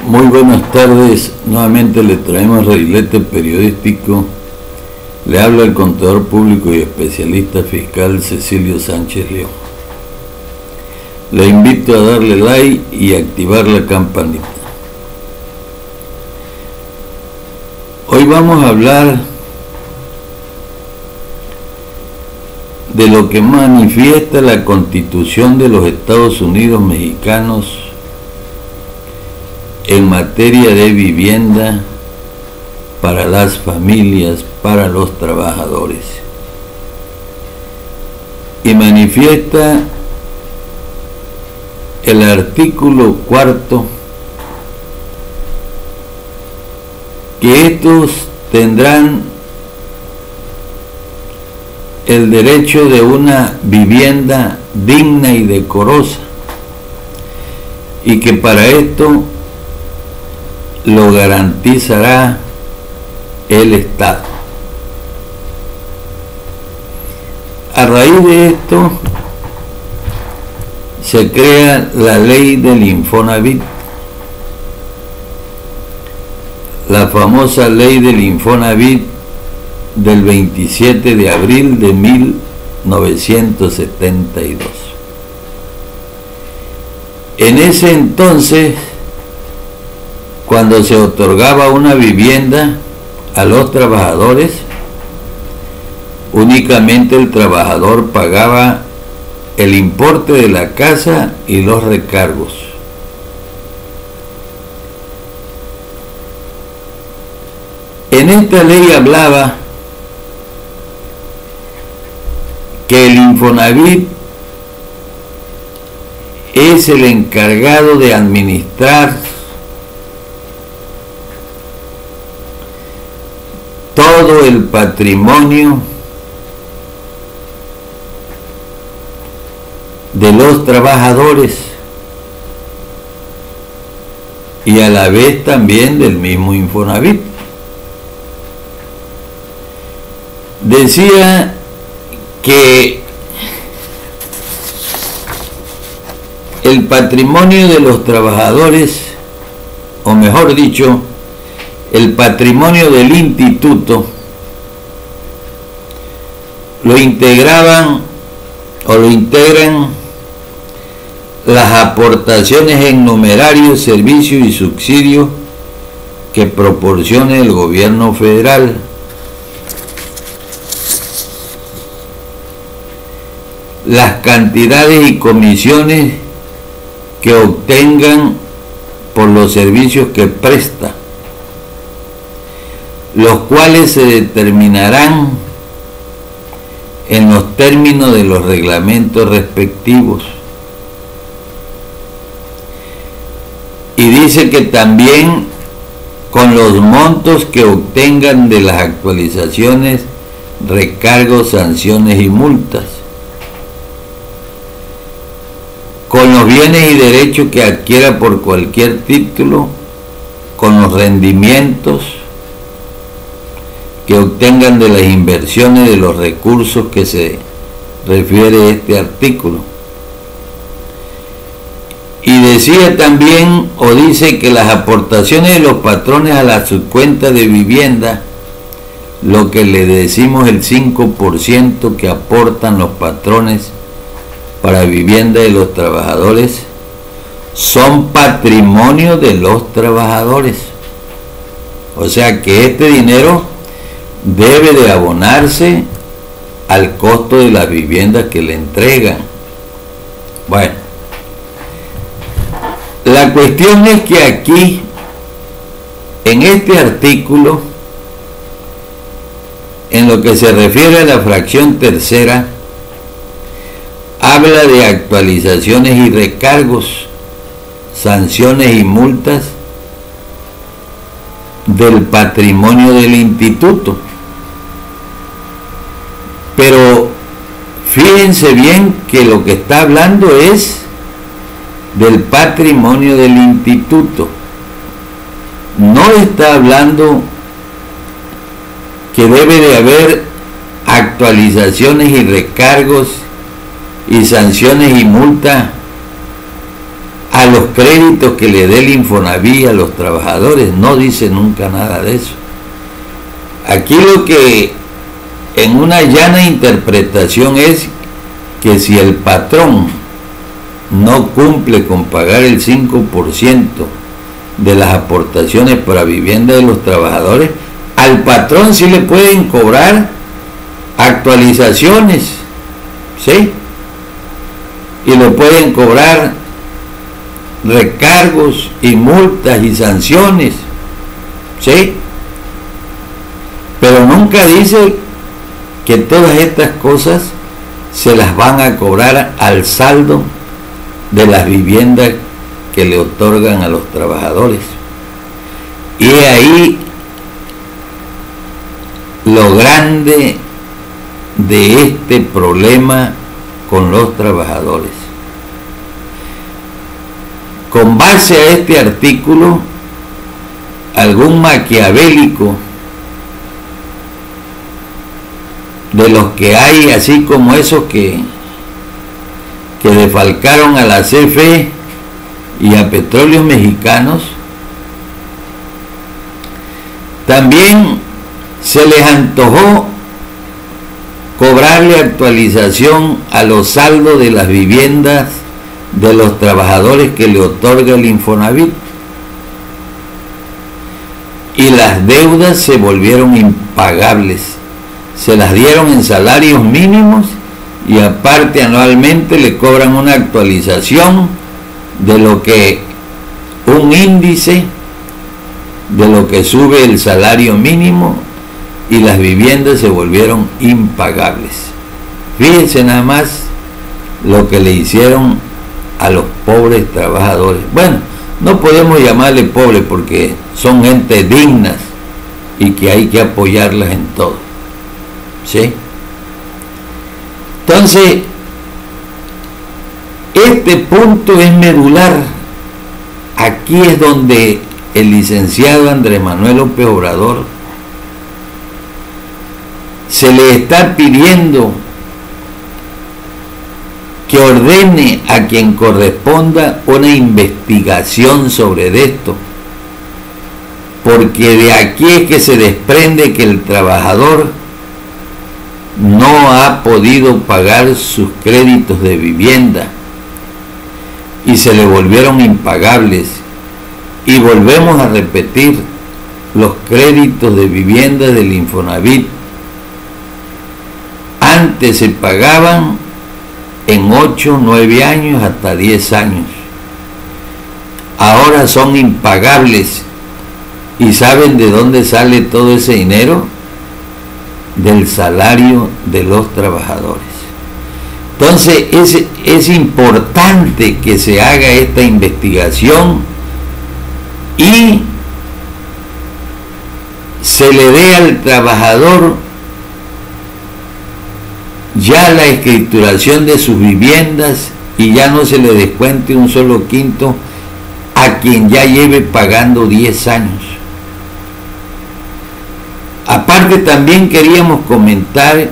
Muy buenas tardes, nuevamente le traemos Reguilete Periodístico. Le habla el contador público y especialista fiscal Cecilio Sánchez León. Le invito a darle like y activar la campanita. Hoy vamos a hablar de lo que manifiesta la Constitución de los Estados Unidos mexicanos en materia de vivienda para las familias, para los trabajadores. Y manifiesta el artículo 4 que estos tendrán el derecho de una vivienda digna y decorosa, y que para esto lo garantizará el Estado. A raíz de esto se crea la ley del Infonavit, la famosa ley del Infonavit del 27 de abril de 1972. En ese entonces, cuando se otorgaba una vivienda a los trabajadores, únicamente el trabajador pagaba el importe de la casa y los recargos. En esta ley hablaba que el Infonavit es el encargado de administrar todo el patrimonio de los trabajadores y a la vez también del mismo Infonavit. Decía que el patrimonio de los trabajadores, o mejor dicho, el patrimonio del instituto, lo integraban o lo integran las aportaciones en numerarios, servicios y subsidios que proporcione el gobierno federal, las cantidades y comisiones que obtengan por los servicios que presta, los cuales se determinarán en los términos de los reglamentos respectivos. Y dice que también con los montos que obtengan de las actualizaciones, recargos, sanciones y multas, con los bienes y derechos que adquiera por cualquier título, con los rendimientos que obtengan de las inversiones de los recursos que se refiere este artículo. Y decía también, o dice, que las aportaciones de los patrones a la subcuenta de vivienda, lo que le decimos el 5% que aportan los patrones para vivienda de los trabajadores, son patrimonio de los trabajadores. O sea que este dinero debe de abonarse al costo de las viviendas que le entregan. Bueno, la cuestión es que aquí, en este artículo, en lo que se refiere a la fracción tercera, habla de actualizaciones y recargos, sanciones y multas del patrimonio del instituto. Pero fíjense bien que lo que está hablando es del patrimonio del instituto. No está hablando que debe de haber actualizaciones y recargos y sanciones y multas a los créditos que le dé el Infonavit a los trabajadores. No dice nunca nada de eso. Aquí lo que en una llana interpretación es que si el patrón no cumple con pagar el 5% de las aportaciones para vivienda de los trabajadores, al patrón sí le pueden cobrar actualizaciones, ¿sí? Y le pueden cobrar recargos y multas y sanciones, ¿sí? Pero nunca dice que todas estas cosas se las van a cobrar al saldo de las viviendas que le otorgan a los trabajadores. Y ahí lo grande de este problema con los trabajadores. Con base a este artículo, algún maquiavélico de los que hay, así como esos que defalcaron a la CFE y a Petróleos Mexicanos, también se les antojó cobrarle actualización a los saldos de las viviendas de los trabajadores que le otorga el Infonavit, y las deudas se volvieron impagables. Se las dieron en salarios mínimos y aparte anualmente le cobran una actualización de lo que un índice de lo que sube el salario mínimo, y las viviendas se volvieron impagables. Fíjense nada más lo que le hicieron a los pobres trabajadores. Bueno, no podemos llamarle pobres porque son gente dignas y que hay que apoyarlas en todo, ¿sí? Entonces, este punto es medular. Aquí es donde el licenciado Andrés Manuel López Obrador se le está pidiendo que ordene a quien corresponda una investigación sobre esto, porque de aquí es que se desprende que el trabajador no ha podido pagar sus créditos de vivienda y se le volvieron impagables. Y volvemos a repetir, los créditos de vivienda del Infonavit antes se pagaban en 8, 9 años hasta 10 años. Ahora son impagables. ¿Y saben de dónde sale todo ese dinero? Del salario de los trabajadores. Entonces es importante que se haga esta investigación y se le dé al trabajador ya la escrituración de sus viviendas y ya no se le descuente un solo quinto a quien ya lleve pagando 10 años. Aparte, también queríamos comentar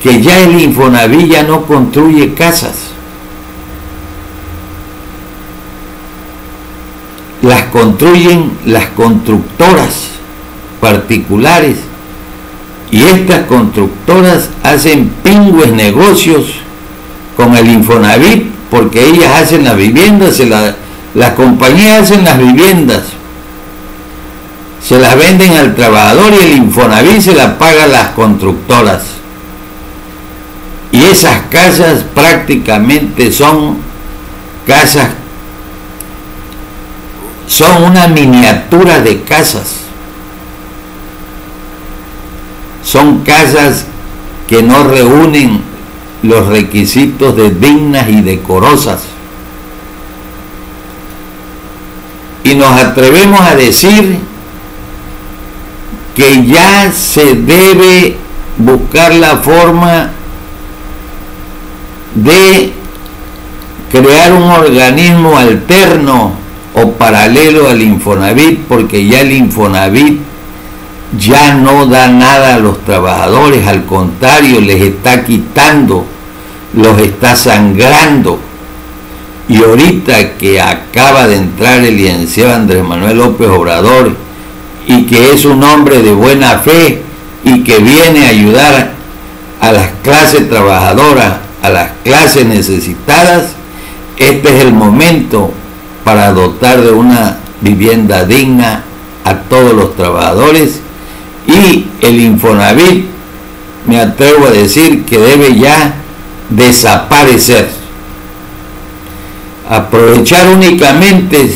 que ya el Infonavit ya no construye casas. Las construyen las constructoras particulares, y estas constructoras hacen pingües negocios con el Infonavit, porque ellas hacen las viviendas, las compañías hacen las viviendas, se las venden al trabajador y el Infonavit se las paga a las constructoras. Y esas casas prácticamente son casas, son una miniatura de casas. Son casas que no reúnen los requisitos de dignas y decorosas. Y nos atrevemos a decir que ya se debe buscar la forma de crear un organismo alterno o paralelo al Infonavit, porque ya el Infonavit ya no da nada a los trabajadores, al contrario, les está quitando, los está sangrando. y ahorita que acaba de entrar el licenciado Andrés Manuel López Obrador y que es un hombre de buena fe y que viene a ayudar a las clases trabajadoras, a las clases necesitadas, este es el momento para dotar de una vivienda digna a todos los trabajadores, y el Infonavit, me atrevo a decir que debe ya desaparecer, aprovechar únicamente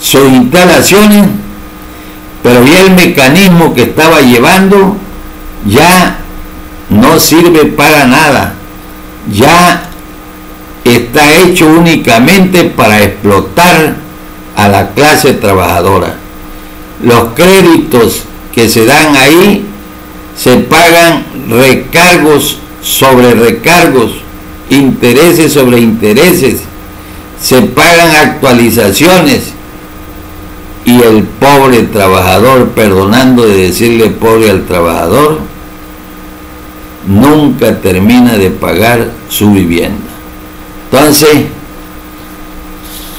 sus instalaciones, pero ya el mecanismo que estaba llevando ya no sirve para nada, ya está hecho únicamente para explotar a la clase trabajadora. Los créditos que se dan ahí se pagan recargos sobre recargos, intereses sobre intereses, se pagan actualizaciones, y el pobre trabajador, perdonando de decirle pobre al trabajador, nunca termina de pagar su vivienda. Entonces,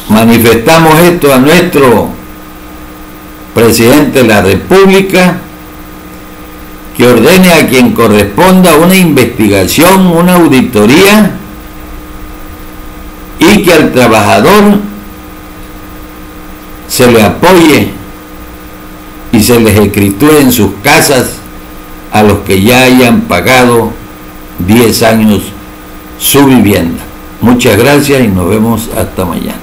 manifestamos esto a nuestro presidente de la República, que ordene a quien corresponda una investigación, una auditoría, y que al trabajador se le apoye y se les escritúe en sus casas a los que ya hayan pagado 10 años su vivienda. Muchas gracias y nos vemos hasta mañana.